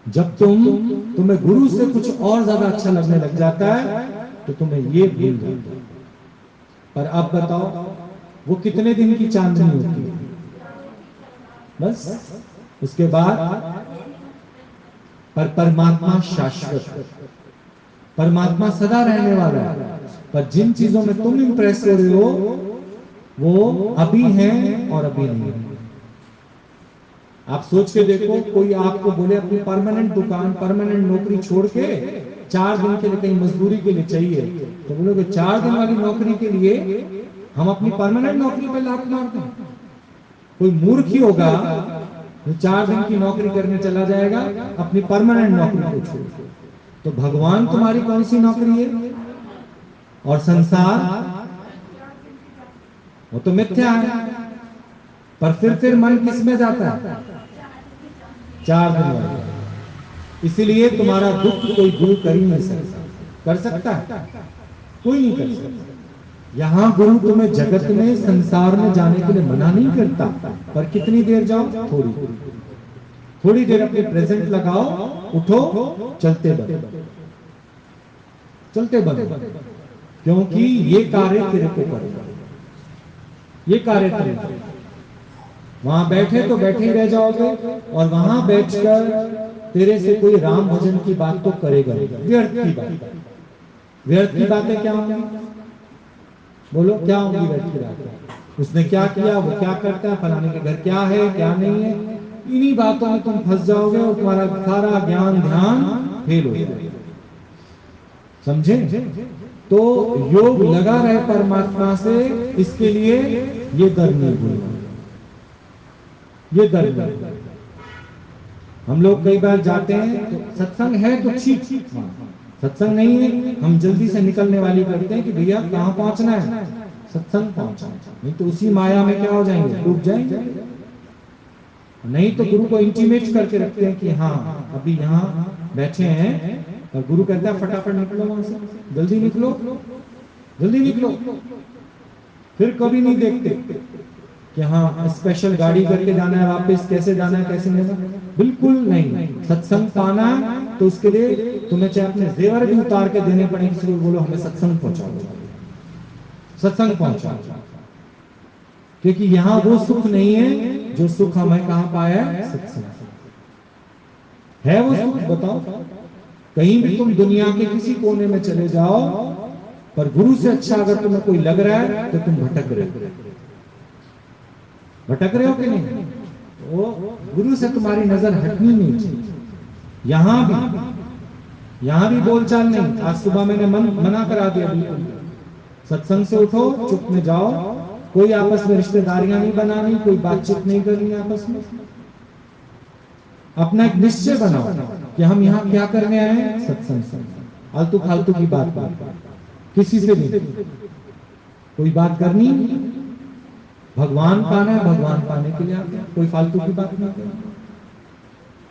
जब तुम्हें गुरु से कुछ और ज्यादा अच्छा लगने लग जाता है तो तुम्हें ये भूल जाता है। पर अब बताओ वो कितने दिन की चांदनी होती है? बस उसके बाद। पर परमात्मा शाश्वत, परमात्मा सदा रहने वाला है। पर जिन चीजों में तुम इंप्रेस हो रहे हो वो अभी हैं और अभी नहीं है। आप सोच के देखो, कोई आपको बोले अपनी परमानेंट दुकान, परमानेंट नौकरी छोड़ के 4 दिन के लिए कहीं मजदूरी के लिए चाहिए, तो बोलोगे 4 दिन वाली नौकरी के लिए हम अपनी परमानेंट नौकरी पे लात मार दें? कोई मूर्ख ही होगा जो 4 दिन की नौकरी करने चला जाएगा अपनी परमानेंट नौकरी को छोड़। तो भगवान तुम्हारी कौन सी नौकरी है और संसार? वो तो मिथ्या है। पर फिर मन किस में जाता है? 4 दिन वाले। इसीलिए तुम्हारा दुख कोई दूर कर ही नहीं सकता। कर सकता है? कोई नहीं कर सकता। यहाँ गुरु तुम्हें जगत में, संसार में जाने के लिए मना नहीं करता, पर कितनी देर जाओ? थोड़ी देर अपने प्रेजेंट लगाओ, उठो, चलते बनो, चलते बनो, क्योंकि ये कार्य तेरे को करेगा, ये कार्य करेगा। वहां बैठे तो बैठे ही रह जाओगे, और वहां बैठकर तेरे से कोई राम भजन की बात तो करेगा नहीं। व्यर्थ की बात। व्यर्थ की बातें क्या होंगी? बोलो क्या होंगी व्यर्थ की बातें? उसने क्या किया, वो क्या करता है, फलाने के घर क्या है, क्या नहीं है, इन्हीं बातों में तुम फंस जाओगे और तुम्हारा सारा ज्ञान ध्यान फेल हो जाएगा। समझे? तो योग लगा रहे परमात्मा से, इसके लिए ये डर नहीं भूलना, ये डर नहीं। हम लोग कई बार जाते हैं तो सत्संग है तो ठीक, सत्संग नहीं है हम जल्दी से निकलने वाली करते हैं कि भैया कहाँ पहुंचना है, सत्संग पहुंचना, नहीं तो उसी माया में क्या हो जाएंगे, डूब जाएंगे। नहीं तो गुरु को इंटीमेट करके रखते हैं कि हाँ अभी यहाँ बैठे हैं, और गुरु कहता है फटाफट निकलो वहां से, जल्दी निकलो, जल्दी निकलो। फिर कभी नहीं देखते कि हाँ स्पेशल गाड़ी करके जाना है, वापस कैसे जाना है, कैसे नहीं जाना, बिल्कुल नहीं। सत्संग पाना है तो उसके लिए तुम्हें चाहे अपने जेवर भी उतार के देने पड़े, किसी को बोलो हमें सत्संग पहुंचाओ, सत्संग पहुंचाओ, क्योंकि यहाँ वो सुख नहीं है जो सुख हमें कहाँ पाया है, सत्संग है वो सुख। बताओ कहीं भी तुम दुनिया के किसी कोने में चले जाओ, पर गुरु से अच्छा अगर तुम्हें कोई लग रहा है तो तुम भटक रहे हो, भटक रहे हो कि नहीं? वो गुरु से तुम्हारी नजर हटनी नहीं चाहिए। यहां भी बोलचाल नहीं। आज सुबह मैंने मना करा दिया, बिल्कुल सत्संग से उठो, चुप में जाओ, कोई आपस में रिश्तेदारियां नहीं बनानी, कोई बातचीत नहीं करनी आपस में। अपना एक निश्चय बनाओ कि हम यहाँ क्या करने आए हैं, सत्संग से। फालतू फालतू की बात किसी से भी कोई बात करनी, भगवान पाना है, भगवान पाने के लिए आते हैं, कोई फालतू की बात नहीं करनी।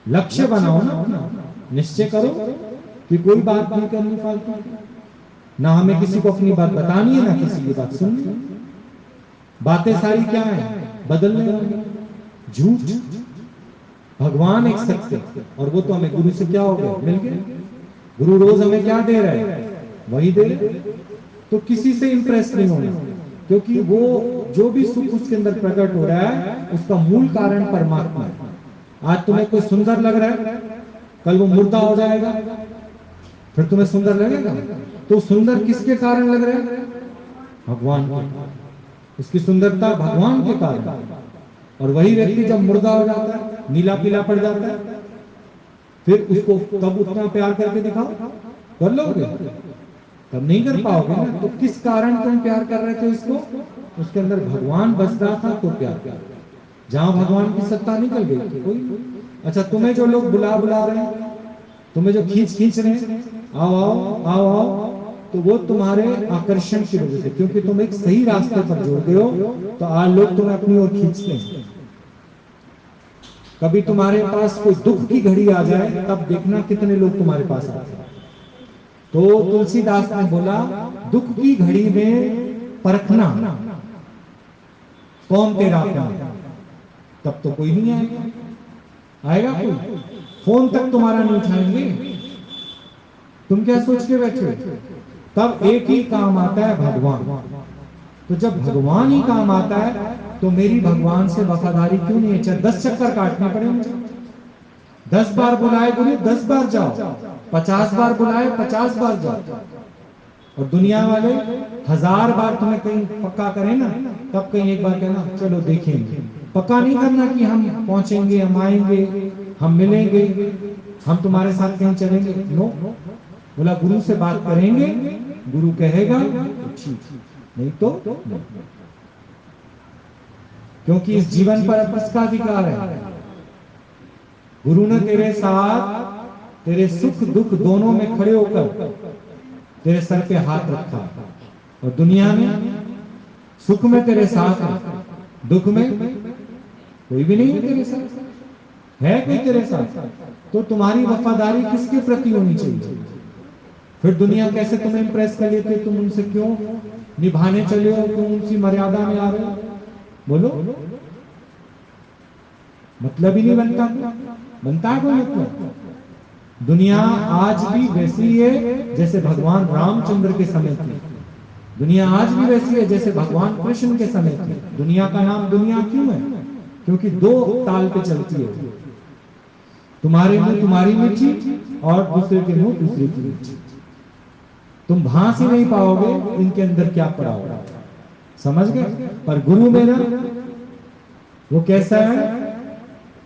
लक्ष्य बनाओ ना अपना, निश्चय करो कि कोई बात नहीं करनी फालतू, ना हमें किसी को अपनी बात बतानी है, ना किसी की बात सुननी है। बातें सारी क्या है, बदलने वाली, झूठ। भगवान एक सत्य, और वो तो हमें गुरु से क्या हो गया, मिल गया। गुरु रोज हमें क्या दे रहे हैं, वही दे रहे। तो किसी से इंप्रेस नहीं होना, क्योंकि वो जो भी सुख उसके अंदर प्रकट हो रहा है उसका मूल कारण परमात्मा है। आज तुम्हें कोई सुंदर लग रहा है, कल वो मुर्दा हो जाएगा, फिर तुम्हें सुंदर लगेगा। तो सुंदर किसके कारण लग रहा है, भगवान के, उसकी सुंदरता भगवान के कारण। और वही व्यक्ति जब मुर्दा हो जाता है, नीला पीला पड़ जाता है, फिर उसको तब उतना प्यार करके दिखाओ, कर लोगे? तब नहीं कर पाओगे ना। तो किस कारण तुम प्यार कर रहे थे उसको, उसके अंदर भगवान बस रहा था तो प्यार। जहां भगवान की सत्ता निकल गई तो कोई। अच्छा तुम्हें जो लोग बुला रहे हैं, तुम्हें जो खींच रहे हैं, आओ आओ आओ आओ, तो वो तुम्हारे आकर्षण की वजह से, क्योंकि तुम एक सही रास्ते पर जुड़ गए हो, तो आज लोग तुम्हें अपनी ओर खींचते हैं। कभी तुम्हारे पास कोई दुख की घड़ी आ जाए, तब देखना कितने लोग तुम्हारे पास आते हैं। तो तुलसीदास ने बोला, दुख की घड़ी में परखना कौन तेरा अपना, तब तो कोई नहीं आएगा। आएगा कोई? फोन तक तुम्हारा नहीं उठाएंगे। तुम क्या सोच के बैठे? तब एक ही काम आता है, भगवान। तो जब भगवान ही काम आता है, तो मेरी भगवान से वफादारी क्यों नहीं है? चाहे 10 चक्कर काटने पड़े मुझे, 10 बार बुलाए गुरु 10 बार जाओ, 50 बार बुलाए 50 बार जाओ। और दुनिया वाले 1000 बार तुम्हें कहीं पक्का करें ना, तब कहीं एक बार कहना चलो देखेंगे। पक्का नहीं करना कि हम पहुंचेंगे, हम आएंगे, हम मिलेंगे, हम तुम्हारे साथ कहीं चलेंगे। नो, बोला गुरु से बात करेंगे, गुरु कहेगा तो ठीक, नहीं तो नहीं। क्योंकि इस जीवन पर किसका अधिकार है? गुरु ने तेरे साथ, तेरे सुख दुख दोनों में खड़े होकर तेरे सर पे हाथ रखा। और दुनिया ने सुख में तेरे साथ है, दुख में कोई भी नहीं है तेरे साथ। है कोई तेरे साथ? तो तुम्हारी वफादारी किसके प्रति होनी चाहिए? फिर दुनिया कैसे तुम्हें इंप्रेस कर लेती है, तुम उनसे क्यों निभाने चले हो, क्यों उनकी मर्यादा में आ रहे हो? बोलो, मतलब ही नहीं बनता। बनता है कोई मतलब? दुनिया आज भी वैसी ही है जैसे भगवान रामचंद्र के समय थी। दुनिया आज भी वैसी है जैसे भगवान कृष्ण के समय थी। दुनिया का नाम दुनिया क्यों है? क्योंकि दो ताल पे चलती है। तुम्हारे मुंह तुम्हारी मिर्ची और दूसरे के मुंह दूसरे की मिर्ची। तुम भांस ही नहीं पाओगे इनके अंदर क्या पड़ा होगा, समझ गए? पर गुरु मेरा वो कैसा है?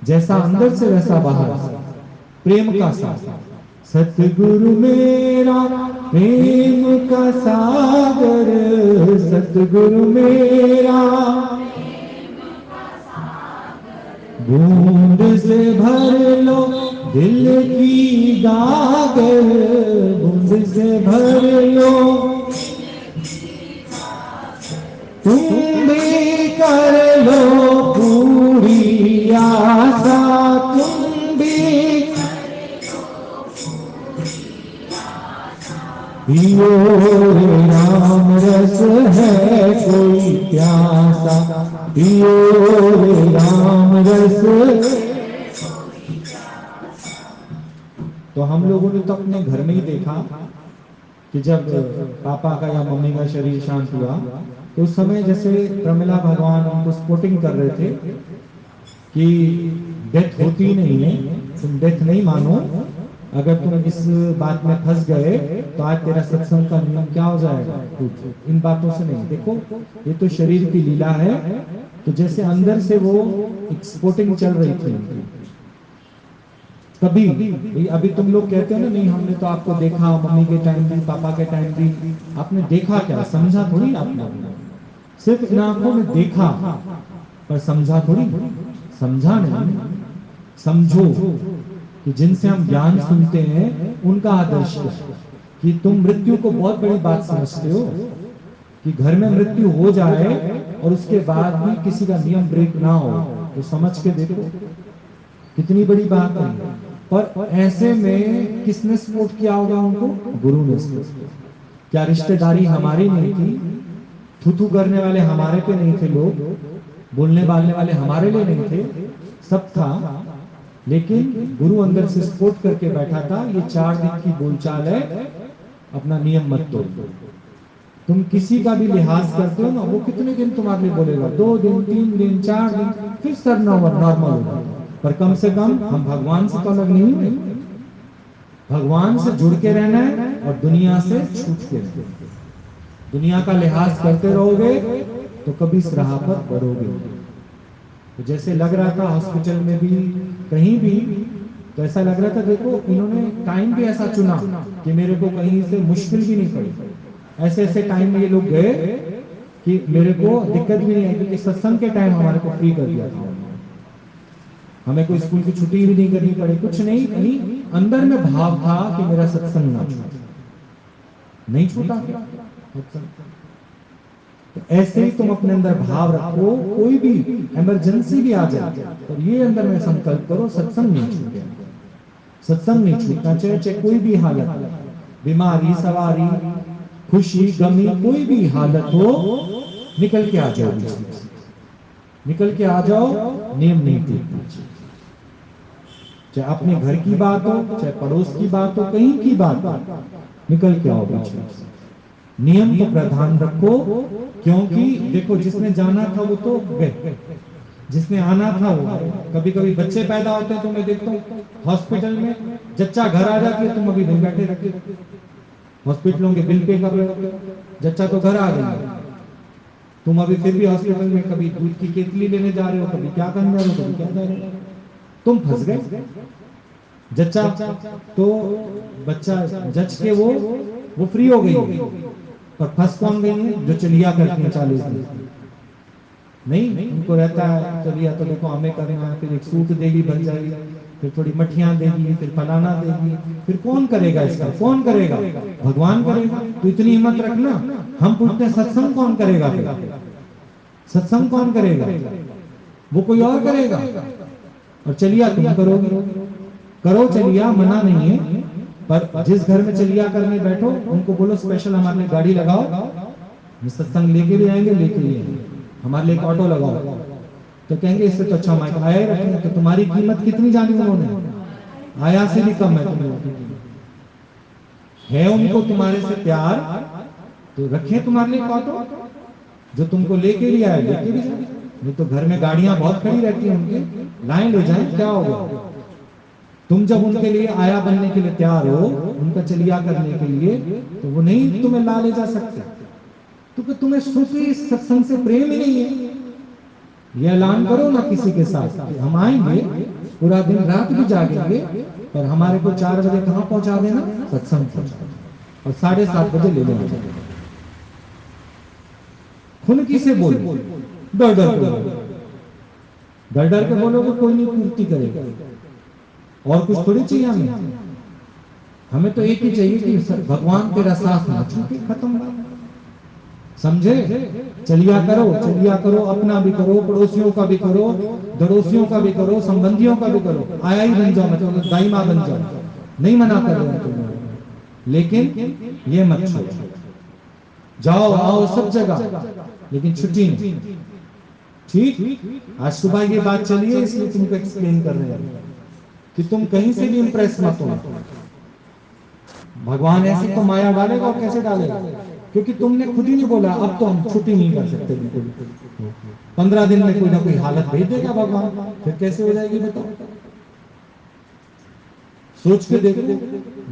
जैसा अंदर से वैसा बाहर से, प्रेम का सागर। सतगुरु मेरा प्रेम का सागर, सतगुरु मेरा बूंद से भर लो दिल की गागर, बूंद से भर लो तुम भी कर लो पूरी आशा, तुम भी पियो रे राम रस है कोई प्यासा, पियो रे राम रस। तो हम लोगों ने तो अपने घर में ही देखा कि जब पापा का या मम्मी का शरीर शांत हुआ तो उस समय जैसे प्रमिला भगवान उनको सपोर्टिंग कर रहे थे कि डेथ होती नहीं है, तुम डेथ नहीं मानो, अगर तुम इस बात में फंस गए तो आज तेरा सत्संग का नियम क्या हो जाएगा, कुछ इन बातों से नहीं। देखो ये तो शरीर की लीला है। तो जैसे अंदर से वो एक्सपोर्टिंग चल रही थी उनकी। कभी अभी तुम लोग कहते हो ना, नहीं हमने तो आपको देखा, मम्मी के टाइम भी पापा के टाइम भी, आपने देखा क्या? समझा थोड़ी आपने। सिर्फ इन आंखों में देखा पर समझा थोड़ी। समझा नहीं, समझो कि जिनसे हम ज्ञान सुनते हैं उनका आदर्श क्या है। कि तुम मृत्यु को बहुत बड़ी बात समझते हो कि घर में मृत्यु हो जाए और उसके बाद भी किसी का नियम ब्रेक ना हो, तो समझ के देखो कितनी बड़ी बात है। पर ऐसे में किसने सपोर्ट किया होगा उनको? गुरु ने सपोर्ट किया। क्या रिश्तेदारी हमारी नहीं थी? थूथू करने वाले हमारे पे नहीं थे, लोग बोलने बालने वाले हमारे लिए नहीं थे, सब था। लेकिन गुरु अंदर से सपोर्ट करके बैठा था, ये 4 दिन की बोलचाल है, अपना नियम मत तोड़। तुम किसी का भी लिहाज करते हो ना, वो कितने दिन तुम्हारे लिए बोलेगा? 2 दिन, 3 दिन, 4 दिन, फिर सब नॉर्मल होगा। पर कम से कम हम भगवान से तो अलग नहीं हुए। भगवान से जुड़ के रहना है और दुनिया से छूट के रहना है। दुनिया का लिहाज करते रहोगे तो कभी इस राह पर बढ़ोगे। तो जैसे लग रहा था हॉस्पिटल में भी, कहीं भी, तो ऐसा लग रहा था देखो इन्होंने टाइम भी ऐसा चुना कि मेरे को कहीं से मुश्किल भी नहीं पड़ी। ऐसे ऐसे टाइम में ये लोग गए कि मेरे को दिक्कत भी नहीं आई, क्योंकि सत्संग के टाइम हमारे को फ्री कर दिया था। हमें कोई स्कूल की छुट्टी भी नहीं करनी पड़ी, कुछ नहीं। कहीं अंदर में भाव था कि मेरा सत्संग ना छूटे, नहीं छूटा। तो ऐसे ही तुम अपने अंदर भाव रखो, कोई भी इमरजेंसी भी आ जाए तो ये अंदर में संकल्प करो, सत्संग नहीं छूटे, सत्संग नहीं छूटना चाहिए। चाहे कोई भी हालत, बीमारी, सवारी, खुशी, गमी, कोई भी हालत हो, निकल के आ जाओ, निकल के आ जाओ। नियम नहीं टूटना चाहिए। चाहे अपने घर की बात हो, चाहे पड़ोस की बात हो, कहीं की बात हो, निकल के आओ बीच में। नियम को प्रधान रखो, क्योंकि देखो जिसने जाना था वो तो गए, जिसने आना था वो। कभी कभी बच्चे पैदा होते हैं तो मैं देखता हूँ हॉस्पिटल में, जच्चा घर आ जाती है, तुम अभी नहीं बैठे रहते, हॉस्पिटलों के बिल पे कर रहे हो, जच्चा तो घर आ गया, तुम अभी फिर भी हॉस्पिटल में कभी दूध की केतली लेने जा रहे हो, कभी क्या करने जा रहे हो, कभी क्या जा रहे हो, तुम फंस गए। जच्चा तो बच्चा जच के वो फ्री हो गई, पर फंस कौन गई है? जो चलिया करती है 40 दिन नहीं, उनको रहता है चलिया तो देखो हमें करना है, फिर एक सूट देगी भर जाएगी, फिर थोड़ी मठियां देगी, फिर फलाना देगी, फिर कौन करेगा इसका? कौन करेगा? भगवान करेगा। तो इतनी हिम्मत रखना। हम पूछते हैं सत्संग कौन करेगा? फिर सत्संग कौन करेगा? वो कोई और करेगा। और चलिया तुम करोगे, करो चलिया, मना नहीं है, पर जिस घर में चलिया करने बैठो उनको बोलो स्पेशल हमारे लिए गाड़ी लगाओ, हम सत्संग लेके भी आएंगे, लेके भी आएंगे, हमारे लिए एक ऑटो लगाओ। तो कहेंगे इससे तो अच्छा माइक आया ही रखेंगे। तो तुम्हारी कीमत कितनी जानी उन्होंने? आया से भी कम है तुम लोगों की कीमत। है उनको तुम्हारे से प्यार, तो रखे तुम्हारे लिए एक ऑटो जो तुमको लेके भी आए, लेके भी जाए। नहीं तो घर में गाड़ियां बहुत खड़ी रहती हैं उनकी, लाइन ले जाए, क्या होगा? तुम जब उनके लिए आया बनने के लिए तैयार हो, उनका चलिया करने के लिए, तो वो नहीं तुम्हें ला ले जा सकते, क्योंकि तुम्हें सुख इस सत्संग से प्रेम ही नहीं है। ये ऐलान करो ना किसी के साथ कि हम आएंगे, पूरा दिन रात भी जागेंगे, पर हमारे को 4 बजे कहाँ पहुंचा देना? सत्संग पहुंचा देना, और 7:30 बजे ले लेना। खुनकी से बोलो, डर डर के बोलो, डर डर के बोलोगे कोई नहीं पूर्ति करेगा। और कुछ थोड़ी चाहिए हमें, हमें तो एक ही चाहिए कि भगवान तेरा साथ ना छूटे, खत्म बात। समझे? चलिया करो, अपना भी करो, पड़ोसियों का भी करो, दड़ोसियों का भी करो, संबंधियों का भी करो। आया ही बन जाओ, मतलब दाईमा बन जाओ, नहीं मना कर रहे हैं तुम, लेकिन ये मत छोड़ो, जाओ आओ सब जगह, लेकिन छुट्टी नहीं। ठीक, आज सुबह ये बात चली है, इसलिए तुमको एक्सप्लेन कर रहे हैं कि तुम कहीं से भी इंप्रेस मत हो। भगवान ऐसे तो माया डालेगा, और कैसे डालेगा? क्योंकि तुमने खुद ही नहीं बोला अब तो हम छुट्टी नहीं कर सकते बिल्कुल। 15 दिन में कोई ना कोई हालत भेज देगा भगवान, फिर कैसे हो जाएगी बताओ? सोच के देखो,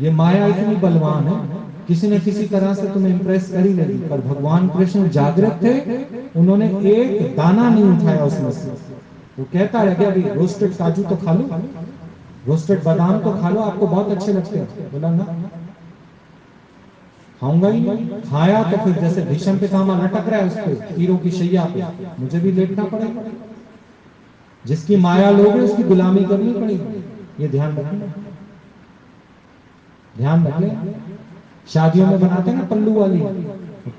ये माया इतनी बलवान है, किसी न किसी तरह से तुम्हें इंप्रेस कर ही लेगी। पर भगवान कृष्ण जागृत थे, उन्होंने एक दाना नहीं उठाया उसमें से। वो कहता है कि अभी रोस्टेड काजू तो खा लो, रोस्टेड बादाम तो खा लो, आपको बहुत अच्छे लगते हैं। बोला ना, खाऊंगा ही नहीं। खाया तो फिर जैसे भीष्म पितामह लटक रहा है उस पे, तीरों की शैया पे, मुझे भी लेटना पड़ेगा। जिसकी माया लोगे उसकी गुलामी करनी पड़ेगी, ये ध्यान रखना, ध्यान रखना। शादियों में बनाते हैं ना पल्लू वाली,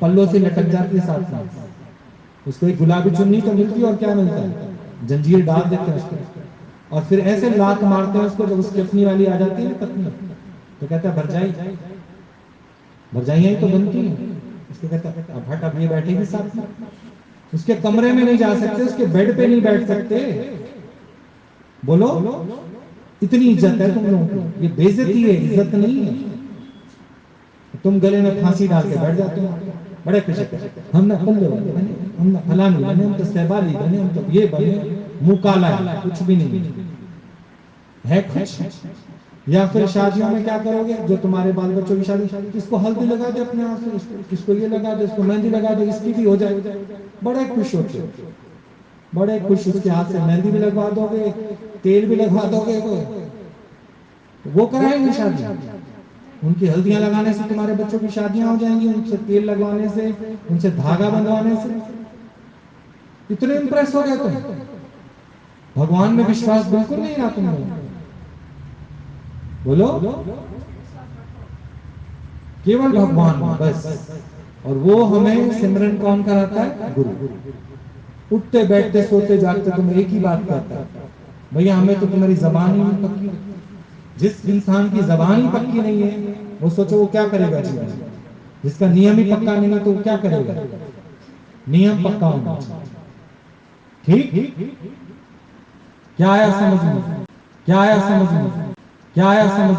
पल्लों से लटक जाती है साथ में, उसको एक गुलाबी चुन्नी तो मिलती है, और क्या मिलता है? जंजीर डाल देते हैं उसको, और फिर ऐसे लात मारते हैं उसको। जब उसकी अपनी वाली आ जाती है पत्नी, तो कहता है भरजाई, भरजाइयां ही तो बनती है। उसको कहता है अब हट, अब ये बैठेगी साथ में, उसके कमरे में नहीं जा सकते, उसके बेड पे नहीं बैठ सकते। बोलो, इतनी इज्जत है तुम लोगों की, ये बेइज्जती है, इज्जत नहीं है। तुम गले में फांसी डाल के बैठ जाते हो, बड़े खुश है, हम ना पल्ले वाले बने, हम ना फलानी बने, हम तो सहबाली बने, हम तो ये बने, मुंह काला है, कुछ भी नहीं है कुछ। या फिर शादियों में क्या करोगे? जो तुम्हारे बाल बच्चों की शादी, इसको हल्दी लगा दे अपने हाथ से, इसको ये लगा दे, इसको मेहंदी लगा दे, इसकी भी हो जाए, बड़े खुश होते हो, बड़े खुश। उसके हाथ से मेहंदी भी लगवा दोगे, तेल भी लगवा दोगे, वो कराएंगे शादी। उनकी हल्दियां लगाने से तुम्हारे बच्चों की शादियां हो जाएंगी, उनसे तेल लगवाने से, उनसे धागा बंधवाने से। इतने इंप्रेस हो गए तुम, भगवान में विश्वास बिल्कुल नहीं रहा तुम लोग। बोलो, केवल भगवान बस। और वो हमें सिमरन कौन कराता है? गुरु। उठते बैठते सोते जागते तुम एक ही बात करता है, भैया हमें तो तुम्हारी जबान ही नहीं पक्की। जिस इंसान की जबान ही पक्की नहीं है, वो सोचो वो क्या करेगा जीवन में। जिसका नियम ही पक्का नहीं है तो वो क्या करेगा? नियम पक्का होना चाहिए। ठीक, क्या आया समझ में? क्या आया समझ में? क्या आया समझ